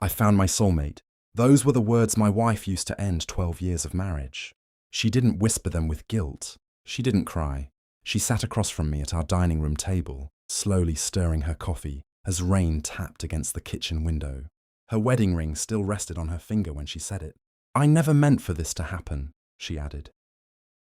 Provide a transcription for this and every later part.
I found my soulmate. Those were the words my wife used to end 12 years of marriage. She didn't whisper them with guilt. She didn't cry. She sat across from me at our dining room table, slowly stirring her coffee as rain tapped against the kitchen window. Her wedding ring still rested on her finger when she said it. "I never meant for this to happen," she added.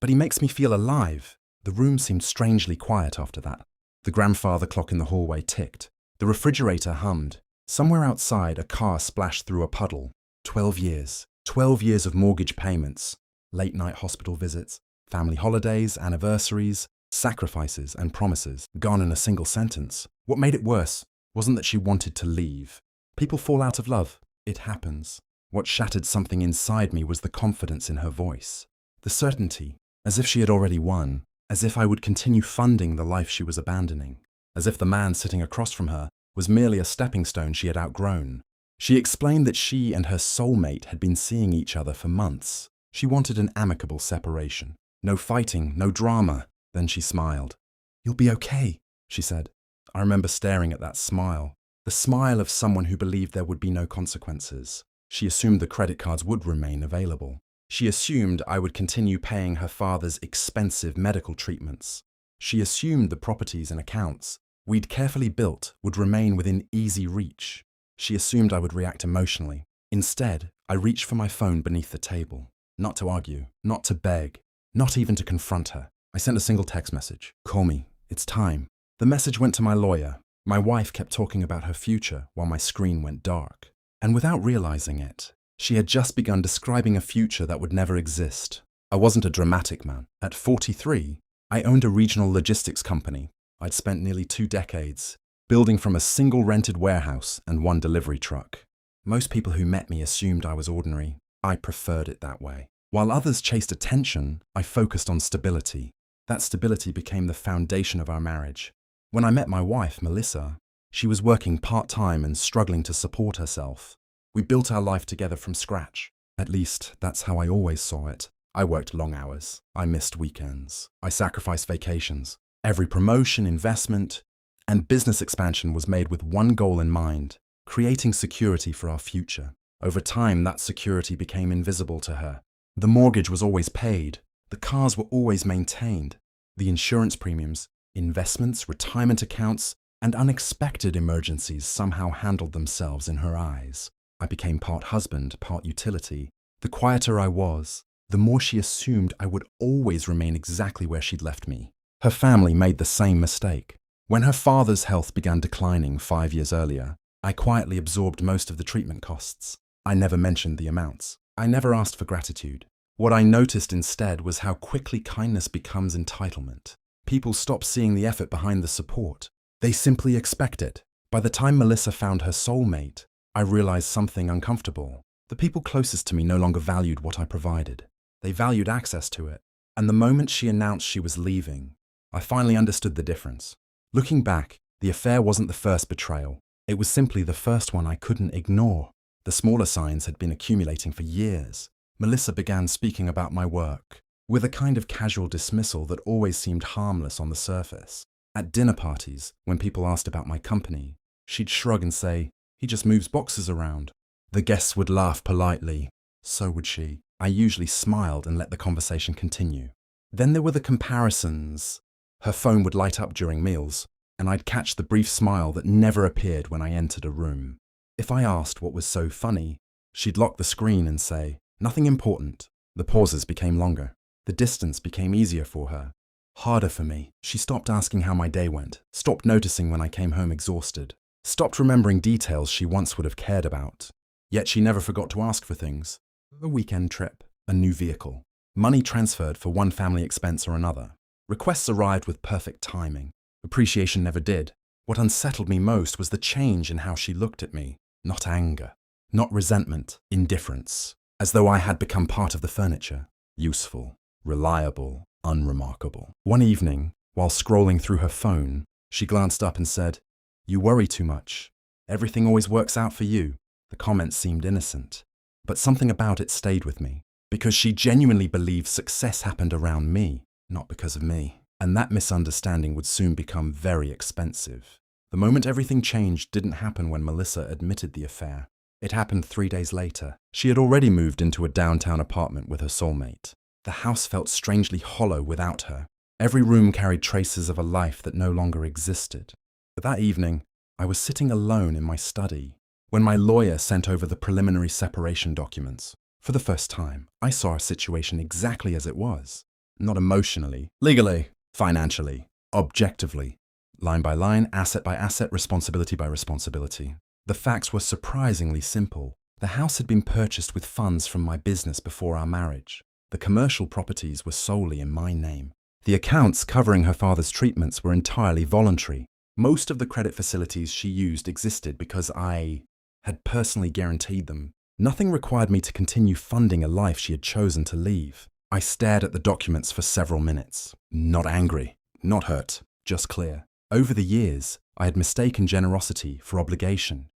"But he makes me feel alive." The room seemed strangely quiet after that. The grandfather clock in the hallway ticked. The refrigerator hummed. Somewhere outside, a car splashed through a puddle. 12 years. 12 years of mortgage payments, late-night hospital visits, family holidays, anniversaries, sacrifices and promises, gone in a single sentence. What made it worse wasn't that she wanted to leave. People fall out of love. It happens. What shattered something inside me was the confidence in her voice. The certainty, as if she had already won, as if I would continue funding the life she was abandoning, as if the man sitting across from her was merely a stepping stone she had outgrown. She explained that she and her soulmate had been seeing each other for months. She wanted an amicable separation. No fighting, no drama. Then she smiled. "You'll be okay," she said. I remember staring at that smile, the smile of someone who believed there would be no consequences. She assumed the credit cards would remain available. She assumed I would continue paying her father's expensive medical treatments. She assumed the properties and accounts we'd carefully built would remain within easy reach. She assumed I would react emotionally. Instead, I reached for my phone beneath the table. Not to argue, not to beg, not even to confront her. I sent a single text message. "Call me. It's time." The message went to my lawyer. My wife kept talking about her future while my screen went dark. And without realizing it, she had just begun describing a future that would never exist. I wasn't a dramatic man. At 43, I owned a regional logistics company. I'd spent nearly 2 decades building from a single rented warehouse and 1 delivery truck. Most people who met me assumed I was ordinary. I preferred it that way. While others chased attention, I focused on stability. That stability became the foundation of our marriage. When I met my wife, Melissa, she was working part-time and struggling to support herself. We built our life together from scratch. At least, that's how I always saw it. I worked long hours. I missed weekends. I sacrificed vacations. Every promotion, investment, and business expansion was made with one goal in mind: creating security for our future. Over time, that security became invisible to her. The mortgage was always paid. The cars were always maintained. The insurance premiums, investments, retirement accounts, and unexpected emergencies somehow handled themselves in her eyes. I became part husband, part utility. The quieter I was, the more she assumed I would always remain exactly where she'd left me. Her family made the same mistake. When her father's health began declining 5 years earlier, I quietly absorbed most of the treatment costs. I never mentioned the amounts. I never asked for gratitude. What I noticed instead was how quickly kindness becomes entitlement. People stop seeing the effort behind the support. They simply expect it. By the time Melissa found her soulmate, I realized something uncomfortable. The people closest to me no longer valued what I provided. They valued access to it. And the moment she announced she was leaving, I finally understood the difference. Looking back, the affair wasn't the first betrayal. It was simply the first one I couldn't ignore. The smaller signs had been accumulating for years. Melissa began speaking about my work, with a kind of casual dismissal that always seemed harmless on the surface. At dinner parties, when people asked about my company, she'd shrug and say, "He just moves boxes around." The guests would laugh politely. So would she. I usually smiled and let the conversation continue. Then there were the comparisons. Her phone would light up during meals, and I'd catch the brief smile that never appeared when I entered a room. If I asked what was so funny, she'd lock the screen and say, "Nothing important." The pauses became longer. The distance became easier for her. Harder for me. She stopped asking how my day went, stopped noticing when I came home exhausted, stopped remembering details she once would have cared about. Yet she never forgot to ask for things. A weekend trip, a new vehicle, money transferred for one family expense or another. Requests arrived with perfect timing. Appreciation never did. What unsettled me most was the change in how she looked at me. Not anger, not resentment, indifference. As though I had become part of the furniture. Useful, reliable, unremarkable. One evening, while scrolling through her phone, she glanced up and said, "You worry too much. Everything always works out for you." The comment seemed innocent, but something about it stayed with me, because she genuinely believed success happened around me, not because of me. And that misunderstanding would soon become very expensive. The moment everything changed didn't happen when Melissa admitted the affair. It happened 3 days later. She had already moved into a downtown apartment with her soulmate. The house felt strangely hollow without her. Every room carried traces of a life that no longer existed. But that evening, I was sitting alone in my study when my lawyer sent over the preliminary separation documents. For the first time, I saw our situation exactly as it was. Not emotionally, legally, financially, objectively. Line by line, asset by asset, responsibility by responsibility. The facts were surprisingly simple. The house had been purchased with funds from my business before our marriage. The commercial properties were solely in my name. The accounts covering her father's treatments were entirely voluntary. Most of the credit facilities she used existed because I had personally guaranteed them. Nothing required me to continue funding a life she had chosen to leave. I stared at the documents for several minutes. Not angry, not hurt, just clear. Over the years, I had mistaken generosity for obligation.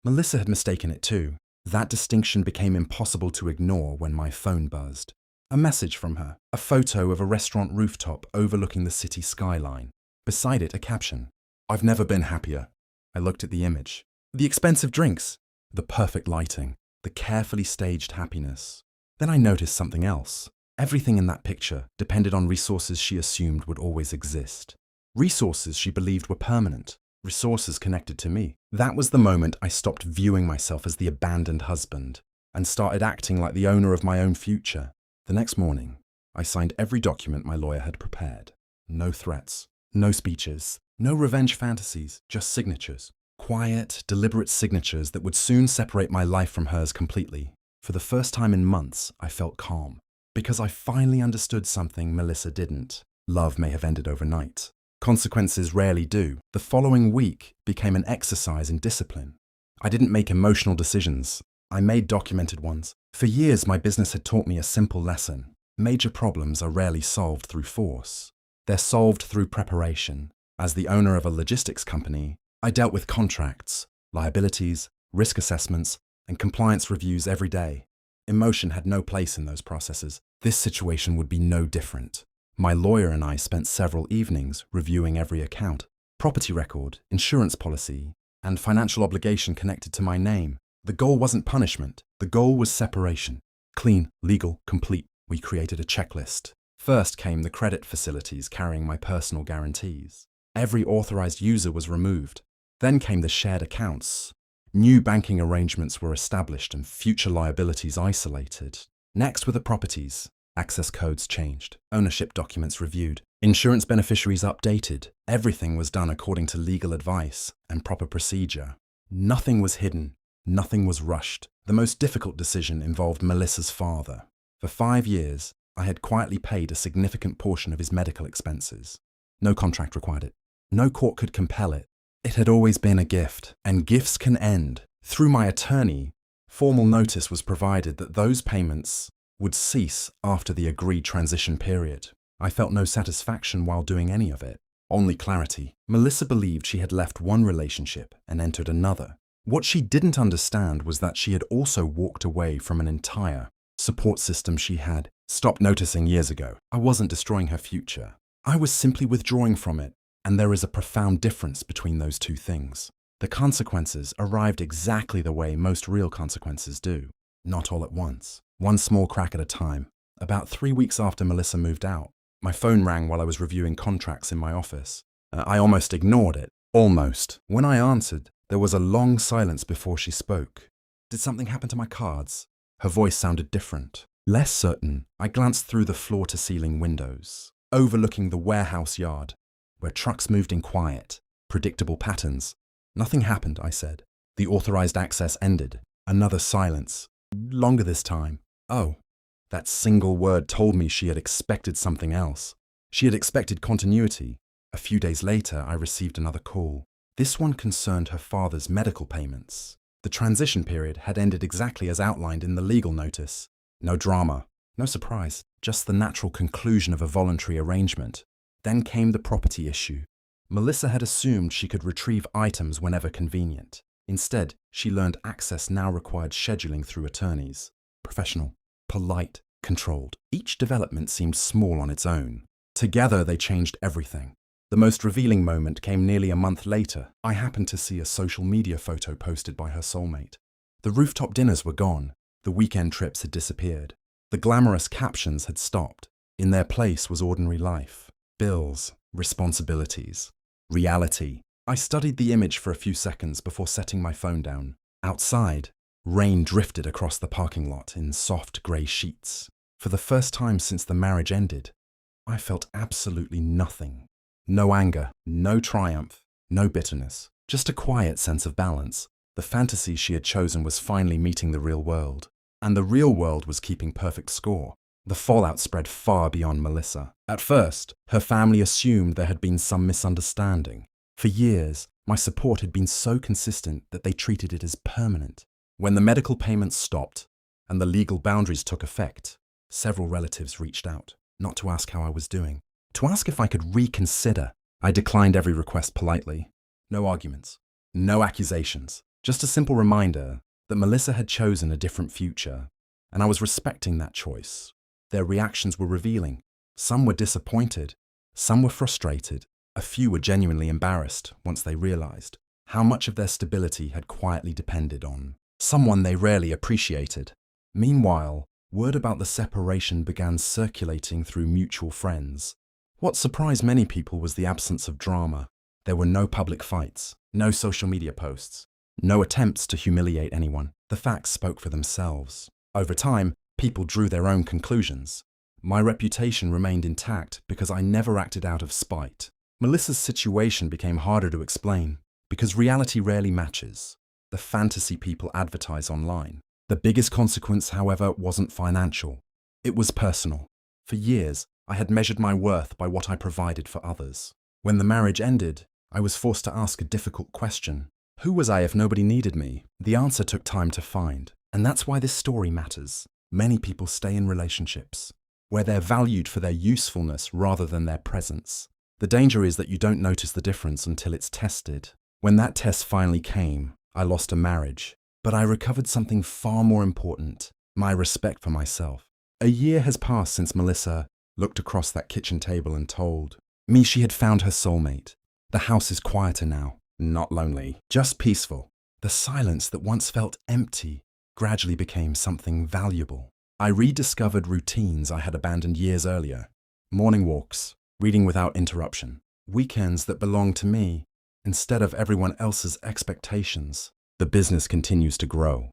Melissa had mistaken it too. That distinction became impossible to ignore when my phone buzzed. A message from her, a photo of a restaurant rooftop overlooking the city skyline. Beside it, a caption. "I've never been happier." I looked at the image. The expensive drinks, the perfect lighting, the carefully staged happiness. Then I noticed something else. Everything in that picture depended on resources she assumed would always exist. Resources she believed were permanent. Resources connected to me. That was the moment I stopped viewing myself as the abandoned husband and started acting like the owner of my own future. The next morning, I signed every document my lawyer had prepared. No threats, no speeches, no revenge fantasies, just signatures. Quiet, deliberate signatures that would soon separate my life from hers completely. For the first time in months, I felt calm. Because I finally understood something Melissa didn't. Love may have ended overnight. Consequences rarely do. The following week became an exercise in discipline. I didn't make emotional decisions. I made documented ones. For years, my business had taught me a simple lesson. Major problems are rarely solved through force. They're solved through preparation. As the owner of a logistics company, I dealt with contracts, liabilities, risk assessments, and compliance reviews every day. Emotion had no place in those processes. This situation would be no different. My lawyer and I spent several evenings reviewing every account, property record, insurance policy, and financial obligation connected to my name. The goal wasn't punishment. The goal was separation. Clean, legal, complete. We created a checklist. First came the credit facilities carrying my personal guarantees. Every authorized user was removed. Then came the shared accounts. New banking arrangements were established and future liabilities isolated. Next were the properties. Access codes changed. Ownership documents reviewed. Insurance beneficiaries updated. Everything was done according to legal advice and proper procedure. Nothing was hidden. Nothing was rushed. The most difficult decision involved Melissa's father. For 5 years, I had quietly paid a significant portion of his medical expenses. No contract required it. No court could compel it. It had always been a gift, and gifts can end. Through my attorney, formal notice was provided that those payments would cease after the agreed transition period. I felt no satisfaction while doing any of it. Only clarity. Melissa believed she had left one relationship and entered another. What she didn't understand was that she had also walked away from an entire support system she had stopped noticing years ago. I wasn't destroying her future. I was simply withdrawing from it. And there is a profound difference between those two things. The consequences arrived exactly the way most real consequences do. Not all at once. One small crack at a time. About 3 weeks after Melissa moved out, my phone rang while I was reviewing contracts in my office. I almost ignored it. Almost. When I answered, there was a long silence before she spoke. Did something happen to my cards? Her voice sounded different. Less certain, I glanced through the floor-to-ceiling windows, overlooking the warehouse yard, where trucks moved in quiet, predictable patterns. Nothing happened, I said. The authorized access ended. Another silence. Longer this time. Oh, that single word told me she had expected something else. She had expected continuity. A few days later, I received another call. This one concerned her father's medical payments. The transition period had ended exactly as outlined in the legal notice. No drama, no surprise, just the natural conclusion of a voluntary arrangement. Then came the property issue. Melissa had assumed she could retrieve items whenever convenient. Instead, she learned access now required scheduling through attorneys. Professional, polite, controlled. Each development seemed small on its own. Together, they changed everything. The most revealing moment came nearly a month later. I happened to see a social media photo posted by her soulmate. The rooftop dinners were gone. The weekend trips had disappeared. The glamorous captions had stopped. In their place was ordinary life. Bills, responsibilities, reality. I studied the image for a few seconds before setting my phone down. Outside, rain drifted across the parking lot in soft grey sheets. For the first time since the marriage ended, I felt absolutely nothing. No anger, no triumph, no bitterness, just a quiet sense of balance. The fantasy she had chosen was finally meeting the real world, and the real world was keeping perfect score. The fallout spread far beyond Melissa. At first, her family assumed there had been some misunderstanding. For years, my support had been so consistent that they treated it as permanent. When the medical payments stopped and the legal boundaries took effect, several relatives reached out, not to ask how I was doing, to ask if I could reconsider. I declined every request politely. No arguments, no accusations, just a simple reminder that Melissa had chosen a different future, and I was respecting that choice. Their reactions were revealing. Some were disappointed, some were frustrated, a few were genuinely embarrassed once they realized how much of their stability had quietly depended on someone they rarely appreciated. Meanwhile, word about the separation began circulating through mutual friends. What surprised many people was the absence of drama. There were no public fights, no social media posts, no attempts to humiliate anyone. The facts spoke for themselves. Over time, people drew their own conclusions. My reputation remained intact because I never acted out of spite. Melissa's situation became harder to explain because reality rarely matches the fantasy people advertise online. The biggest consequence, however, wasn't financial. It was personal. For years, I had measured my worth by what I provided for others. When the marriage ended, I was forced to ask a difficult question. Who was I if nobody needed me? The answer took time to find. And that's why this story matters. Many people stay in relationships where they're valued for their usefulness rather than their presence. The danger is that you don't notice the difference until it's tested. When that test finally came, I lost a marriage, but I recovered something far more important, my respect for myself. A year has passed since Melissa looked across that kitchen table and told me she had found her soulmate. The house is quieter now, not lonely, just peaceful. The silence that once felt empty gradually became something valuable. I rediscovered routines I had abandoned years earlier. Morning walks, reading without interruption, weekends that belonged to me instead of everyone else's expectations. The business continues to grow,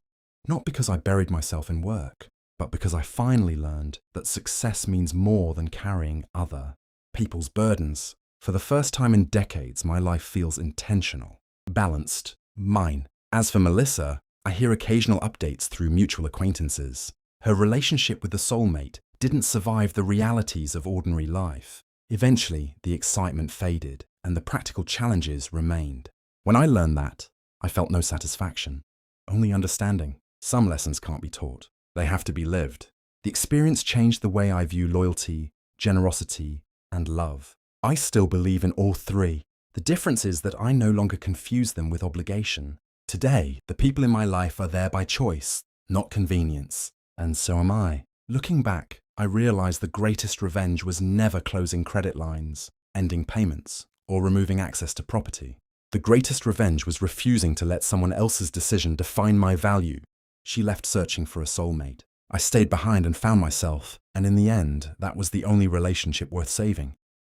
not because I buried myself in work, but because I finally learned that success means more than carrying other people's burdens. For the first time in decades, my life feels intentional, balanced, mine. As for Melissa, I hear occasional updates through mutual acquaintances. Her relationship with the soulmate didn't survive the realities of ordinary life. Eventually, the excitement faded and the practical challenges remained. When I learned that, I felt no satisfaction, only understanding. Some lessons can't be taught. They have to be lived. The experience changed the way I view loyalty, generosity, and love. I still believe in all three. The difference is that I no longer confuse them with obligation. Today, the people in my life are there by choice, not convenience. And so am I. Looking back, I realized the greatest revenge was never closing credit lines, ending payments, or removing access to property. The greatest revenge was refusing to let someone else's decision define my value. She left searching for a soulmate. I stayed behind and found myself, and in the end, that was the only relationship worth saving.